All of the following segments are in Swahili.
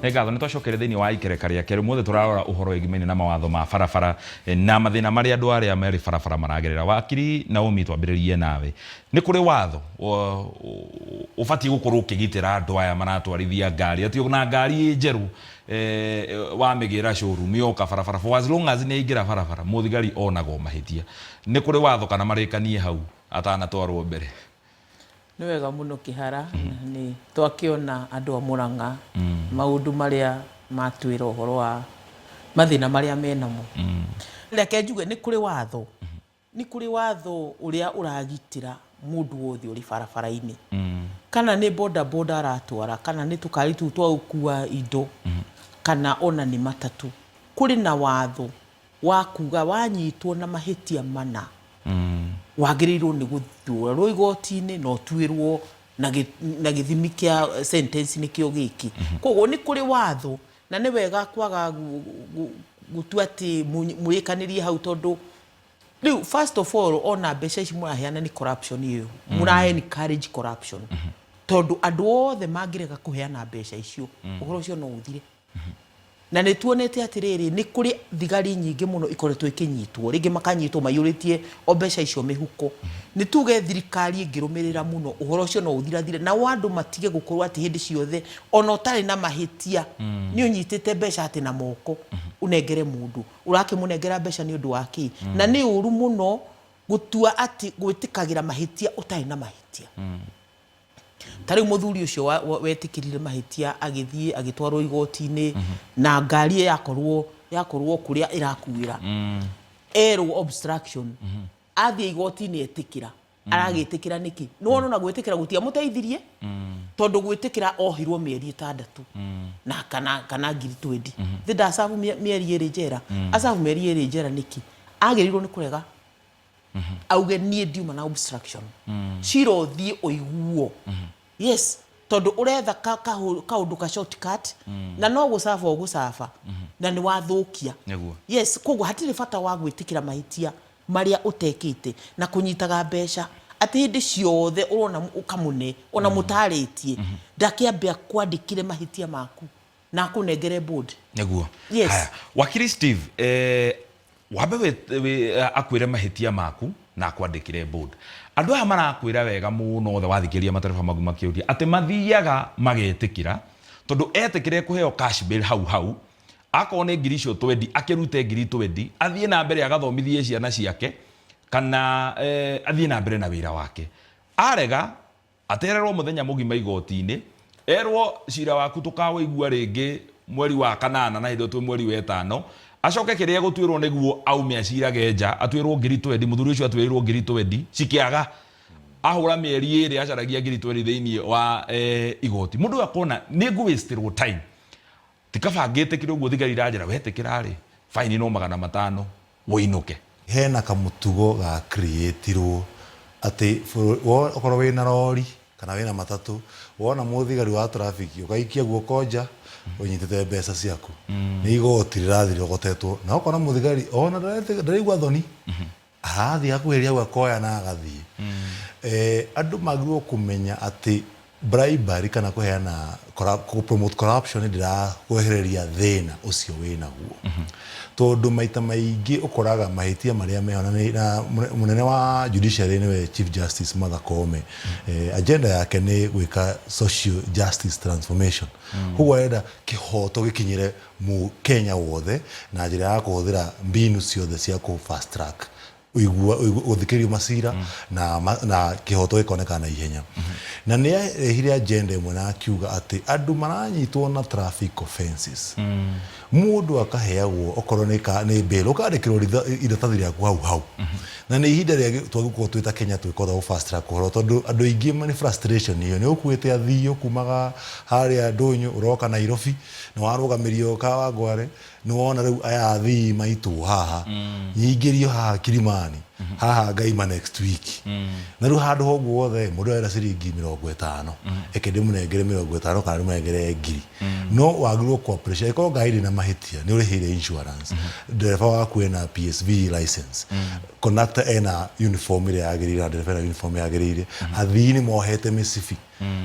ngatho nĩ twacokere thĩinĩ wa ikereka rĩa kerĩ muothe tũrarora ũhoro wĩgiĩ na mawatho ma barabara na mathĩna marĩa andũ arĩa marĩ barabara maragerera. Wakiri Naomi, twambĩrĩrie nawe. Nĩ kũrĩ watho ũbatiĩ gũkorwo ũkĩgitĩra andũ aya maratwarithia ngari, atĩ ona ngari njerũ wamĩgĩra showroom yoka barabara for as long as nĩ aingĩra barabara mũthigari onagwo mahĩtia. Nĩ kũrĩ watho kana marĩkanie hau atanatwarwo mbere? Nĩ wega mũno Kĩhara, nĩ twakĩona andũ a Mũrang'a maũndũ marĩa matwĩra ũhoro wa mathĩna marĩa menamo. Reke njuge nĩ kũrĩ watho ũrĩa ũragitĩra mũndũ wothe ũrĩ barabara-inĩ, kana nĩ boda boda aratwara, kana nĩ tũkari tũu twa gũkua indo, kana ona nĩ matatũ. Kũrĩ na watho wa kuga wanyitwo na mahĩtia mana wagĩrĩirwo nĩ gũtwarwo igoti-inĩ na ũtuĩrwo na gĩthimi kĩa sentence nĩkĩo gĩkĩ. Koguo nĩ kũrĩ watho na nĩ wega kwaga gũtua atĩ mũrĩkanĩrie hau, tondũ rĩu first of all ona mbeca ici mũraheana nĩ corruption iyo, mũra encourage corruption, tondũ andũ othe mangĩrega kũheana mbeca icio ũhoro ũcio no ũthire. Na nĩ tuonete atĩrĩrĩ, nĩ kũrĩ thigari nyingĩ mũno ikoretwo ikĩnyitwo, rĩngĩ makanyitwo maiyũrĩtie o mbeca icio mĩhuko. Nĩ tuge thirikari ĩngĩrũmĩrĩra mũno ũhoro ũcio no ũthirathire, na andũ matige gũkorwo atĩ hĩndĩ ciothe ona ũtarĩ na mahĩtia nĩ ũnyitĩte mbeca atĩ na moko ũnengere mũndũ, ũrakĩmũnengera mbeca nĩ ũndũ wa kĩ? Na nĩ ũru mũno gũtua atĩ gwĩtĩkagĩra mahĩtia ũtarĩ na mahĩtia. Tarĩu mũthuri ũcio wetĩkĩrire mahĩtia agĩthiĩ agĩtwarwo igoti-inĩ na ngari yakorwo kũrĩa ĩrakuĩra, error obstruction, athiĩ igoti-inĩ etĩkĩra, aragĩtĩkĩra nĩkĩ? Nĩwona ona gwĩtĩkĩra gũtiamũteithirie, tondũ gwĩtĩkĩra ohirwo mĩeri 6 na kana ngiri 20. Thĩ ndacabu mĩeri 2 njera, acabu mĩeri 2 njera nĩkĩ? Agĩrĩirwo nĩ kũrega auge niĩ ndiuma na obstruction, cira ũthiĩ ũiguo. Yes, tondũ ũretha kaũndũ ka shortcut na no gũcaba na nĩ wathũkia. Yes, koguo hatirĩ bata wa gwĩtĩkĩra mahĩtia marĩa ũtekĩte na kũnyitaga mbeca atĩ hĩndĩ ciothe ũrona ũkamũne ona mũtarĩtie ndakĩambia kwandĩkire mahĩtia maku na akũnengere board. Nĩguo. Yes. Haya, wakiri Steve, wambe akwĩre mahĩtia maku na akwandĩkire board. Andũ aya marakwĩra wega mũno othe wathikĩria matereba magu makĩũria atĩ mathiaga magetĩkĩra, tondũ etĩkĩre kũheo cash bail hau akorwo nĩ ngiri icio 20 akĩrute ngiri 20 athiĩ na mbere agathomithie ciana ciake kana athiĩ na mbere na wĩra wake. Arega atererwo mũthenya mũgima igoti-inĩ, erwo cira waku tũkawĩigua rĩngĩ mweri wa 8 na hĩndĩ twĩ mweri wa 5, acoke kĩrĩa gũtuĩrwo nĩguo aume acirage nja, atuĩrwo ngiri 20, mũthuri ũcio atuĩrwo ngiri 20 cikĩaga, ahũra mĩeri 2 acaragia ngiri 20 thĩinĩ wa igoti. Mũndũ akona nĩ ngũwĩstĩrwo time, tikabangĩte kĩrĩa ũguo thigari iranjĩra wetĩkĩra rĩ faini no 500 wĩinũke. Hena kamũtugo ga creatirwo atĩ okorwo wĩna rori kana wĩna matatũ, wona mũthigari wa traffic ũgaikia guoko nja ũnyitĩte mbeca ciaku, nĩ igoti rĩrathire ũgotetwo, na okona mũthigari ona ndaigua thoni arathiĩ akuhĩria gwakoya na agathiĩ. Andũ magĩrĩirwo kũmenya atĩ bribery kana kũheana promote corruption ndĩrakwehereria thĩna ũcio wĩnaguo, tondũ maita maingĩ ũkoraga mahĩtia marĩa mehona na mũnene wa judiciary nĩwe Chief Justice Martha Koome, agenda yake nĩ gwĩka social justice transformation. Hugo arenda kĩhoto gĩkinyĩre Kenya wothe na njĩra ya kũhũthĩra mbinu ciothe cia kũ fast track ũthikĩrio macira na kĩhoto gĩkoneka na ihenya. Na nĩ arehire agenda ĩmwe na akiuga atĩ andũ maranyitwo na traffic offenses, mũndũ akaheagwo okorwo nĩ bail, ũkandĩkĩrwo iratathi rĩaku hau na nĩ ihinda rĩa twagũkorwo twĩta Kenya twĩkotha fast track ũhoro, tondũ andũ aingĩ nĩ frustration iyo, nĩ ũkuĩte athio kumaga harĩa Ndũnyũ ũroka Nairobi na warũgamĩrio Kawangware, nĩ wona rĩu aya athii maitwo haha nyingĩrio haha Kilimani haha ngaima next week na ru handu hogu wothe mundu era ciringi 50 eke ndimunengere 50 kana ndimunengere ngiri no wagirwo cooperation iko gaidi na mahitia ni urihire insurance dereva waku ena PSV license conductor ena uniform ile yagirira dereva ena uniform yagirire athini mohete misifi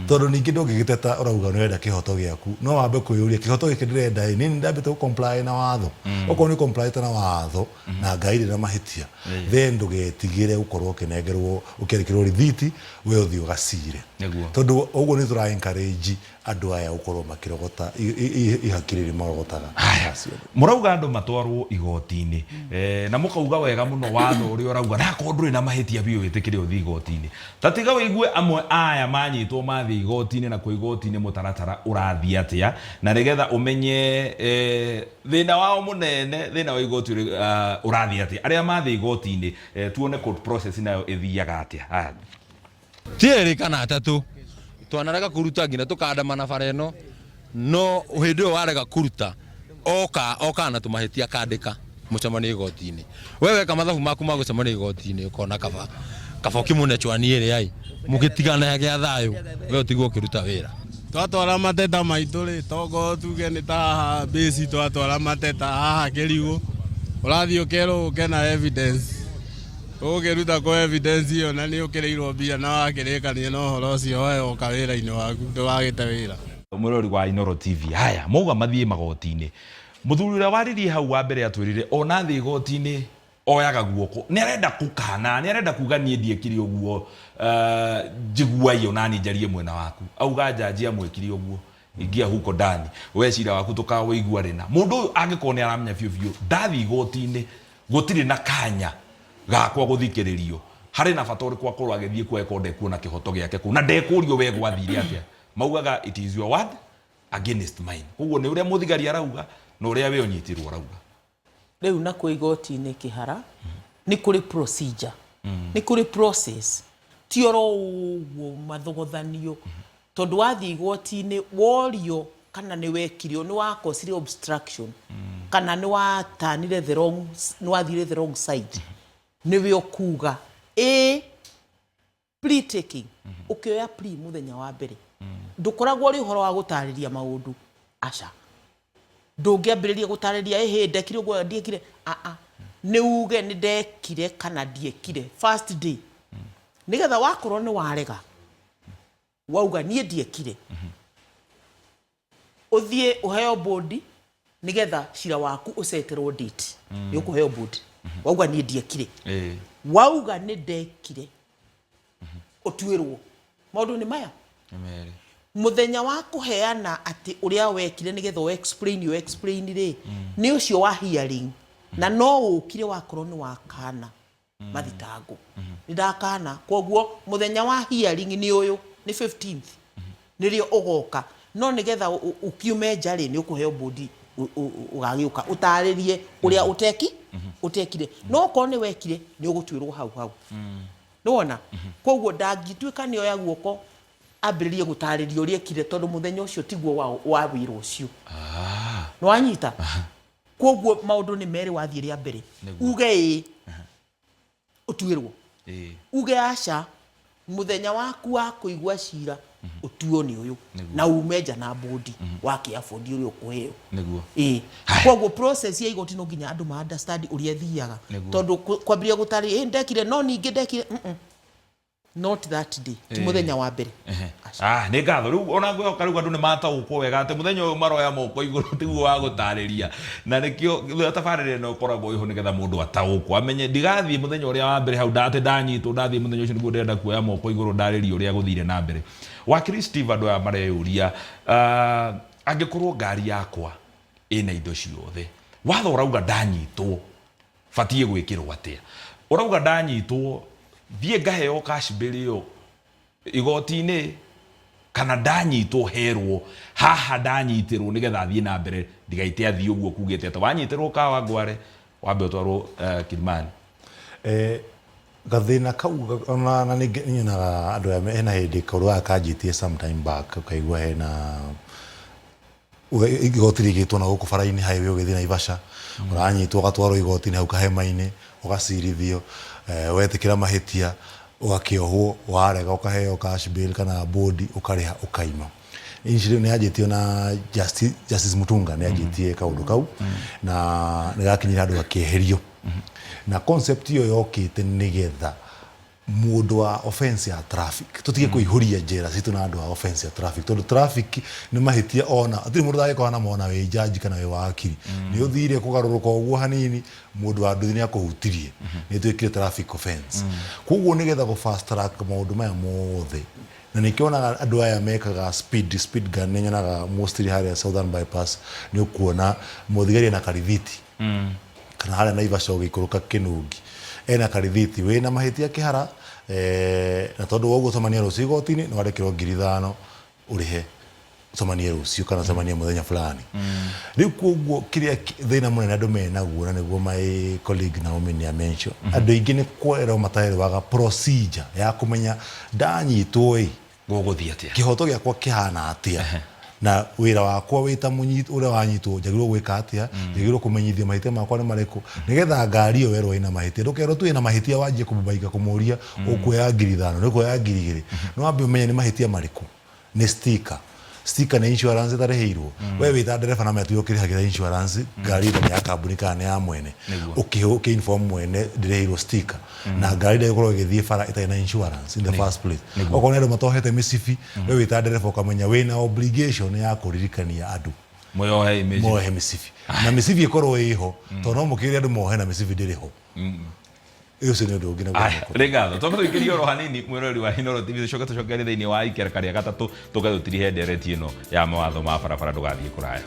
tondu ningi ndungigiteta urauga ni wenda kihoto giaku no wambe kuyuria kihoto giki ndirenda ni ndambite ku comply na watho uko ni comply na watho na gaidi na mahitia then ndugetigire ukorwo kinengerwo ukerikirwo rithiti we uthi ugacire tondu uguo ni tura encourage andu aya ukorwo makirogota ihakiriri marogotaga murauga andu matwarwo igoti-ini na mukauga wega muno watho uri urauga na ko nduri na mahitia biyo witikire uthi igoti-ini tatiga wigue amwe aya manyitwo mathi igoti-ini na ku igoti-ini mutaratara urathi atia na nigetha umenye thina wao munene thina wa igoti urathi atia aria mathi igoti-ini tuone court process nayo ithiaga atia haya tieri kana atatu twanarega kuruta ngina tukandamana bara ino no hindio warega kuruta oka na tumahitia kandika mucemani igoti-ini wewe kama mathabu maku ma gucemani igoti-ini ukona kaba ukimune chwani iri ai mugitigana ya gya thayu we utigwo kiruta wira twatwara mateta maitu ri togo tuge ni ta base twatwara mateta haha kirigo urathi ukero ukena evidence ugiruta ko evidence iyo na ni ukireirwo bia na wakirikania no horo cio we ukawira-ini waku ndwagite wira murori wa Inooro TV haya mauga mathie magoti-ini muthuri ura waririe hau wa mbere atwirire ona thi igoti-ini oyaga guoko ni arenda kukana ni arenda kuga nie ndiekire uguo jigua iyo nani jarie mwena waku auga jaji amwekire uguo ingia huko ndani we cira waku tukaweigua rena mundu uyu angikone aramenya biu biu ndathi igoti-ini gutire na kanya gakwa guthikiririo hari na bata uriku akorwo agithie kwa ekonde kuona kihoto giake ku na ndekurio we gwathire atia maugaga it is your word against mine uguo ni uria muthigari arauga no uria we unyitirwo arauga riu na ku igoti-ini kihara ni kuri procedure ni kuri process ti oro uguo mathogothanio tondu wathi igoti-ini worio kana ni wekirio ni wa cause obstruction kana ni wa tanire the wrong ni wathire the wrong side niwe okuga plea taking ukioya plea muthenya wa mbere ndukoragwo ri uhoro wa gutariria maundu aca ndungiambiriria gutariria ndekire uguo ndiekire ni uge ni ndekire kana ndiekire first day nigetha wakorwo ni warega wauga nie ndiekire uthie uheo bodi nigetha cira waku useterwo date ni ukuheo bodi wauga nie ndiekire wauga ni ndekire utuirwo maundu ni maya muthenya wa kuheana ati uria wekire nigetha o explain ri ni ucio wa hearing na no ukire wakorwo ni wakana mathitango ni ndakana koguo muthenya wa hearing ni uyu ni 15th nirio ugoka no nigetha ukiume njari ni ukuheo bodi ugagiuka utaririe uria utekire no ko ni wekire ni ugutwirwo hau nona koguo ndangituika ni oya guoko ambiririe gutariria uria ekire tondu muthenya ucio tiguo wa wira ucio no anyita koguo maundu ni meri wathie ria mbere uge utwirwo uge aca muthenya waku wa kuigwa cira utuo ni uyu na umeja na bodi wake afodi uri ukuheo niguo koguo process ya igoti no nginya andu ma understand uria thiaga tondu kwambiria gutari ndekire no ningi ndekire not that day ti muthenya wa mbere ni ngatho riu ona gwe okaruga andu ni mataukwo wega ati muthenya uyu maroya moko iguru tiguo wa gutariria na nikio tabarire no koragwo iho nigetha mundu ataukwo amenye ndigathie muthenya uria wa mbere hau ndate ndanyitwo ndathie muthenya ucio niguo ndenda kuoya moko iguru ndariria uria guthire na mbere wakiri Steve andu aya mareuria angikorwo ngari yakwa ina indo ciothe watho urauga ndanyitwo batie gwikirwo atia urauga ndanyitwo thie ngaheo cash bill iyo igoti-ini kana ndanyitwo herwo haha ndanyitirwo nigetha thie na mbere ndigaite athie uguo kugite ata wanyitirwo kawa ngware wambe utwarwo Kilimani gathina kau ona na nyonaga andu aya hena hindi korwo akanjitie sometime back ukaigua hena igoti rigitwo na guku bara-ini highway ugithii Naivasha uranyitwo gatwarwo igoti-ini hau kahema-ini ũgacirithio wetikira mahitia ũgakĩohwo warega ũkaheo cash bail kana bodi ũkarĩha ũkaima. Injiri nĩ yanjĩtio na Justice Mutunga nĩ yanjĩtie kaũndũ kau na nĩ gakinyira andũ akĩeherio na concept iyo yokĩte nĩgetha mũndũ wa offense ya traffic tutige kũihũria njĩra citũ na andũ wa offense ya traffic tondũ traffic nĩ mahĩtia ona atiri mũndũ ndagĩkorwo na mona wĩ judge kana wĩ wakiri nĩ ũthire kũgarũrũka ũguo hanini mũndũ wa nduthi nĩ akũhutirie nĩ twĩkire traffic offense koguo nĩgetha gũ fast track maũndũ maya mothe na nĩkĩonaga andũ aya mekaga speed gun nĩ nyonaga mostly harĩa Southern bypass nĩ ũkuona mũthigari na karithiti kana harĩa Naivasha ũgĩikũrũka Kĩnungi ena karithiti wĩna mahĩtia kĩhara na tondũ woguo ũcemania rũciũ igoti-inĩ nĩ warekerwo 5,000 ũrĩhe ũcemanie rũciũ kana ũcemanie mũthenya fulani rĩu koguo kĩrĩa thĩna mũnene andũ menaguo na nĩguo my colleague Naomi nĩ mention andũ aingĩ nĩ kwerwo mataerewaga procedure ya kũmenya ndanyitwo gũgũthiĩ atĩa kĩhoto gĩakwa kĩhana atĩa na wĩra wakwa wĩta mũnyiti ũrĩa wanyitwo njagĩrĩirwo gwĩka atĩa njagĩrĩirwo kũmenyithia mahĩtia makwa nĩ marĩkũ nĩgetha ngari ĩyo werwo ĩna mahĩtia ndũkerwo tu ĩna mahĩtia wanjie kũmũbaika kũmũria ũkuoya 5,000 nĩ kuoya 2,000 no wambe ũmenye nĩ mahĩtia marĩkũ nĩ sticker nĩ insurance ĩtarĩhĩirwo we wĩta ndereba na metu ũkĩrĩhagĩra insurance ngari ĩyo nĩ ya kambuni kana nĩ ya mwene ũkĩ-inform mwene ndĩrĩhĩirwo sticker na ngari ndĩgũkorwo ĩgĩthiĩ bara ĩtarĩ na insurance in the first place okorwo nĩ andũ matohete mĩcibi we wĩta ndereba ũkamenya wĩna obligation ya kũririkania andũ mohe mĩcibi na mĩcibi ĩkorwo ĩho tondũ no mũkĩrĩ andũ mohe na mĩcibi ndĩrĩ ho Eso nĩ ũndũ ũngĩ na Rigatho tondũ tũikĩrie oro hanini mwĩrori wa Inooro TV tũcoke thĩinĩ wa ikereka rĩa gatatũ tũgathũtirihe ndereti ĩno ya mawatho ma barabara ndũgathiĩ kũraya.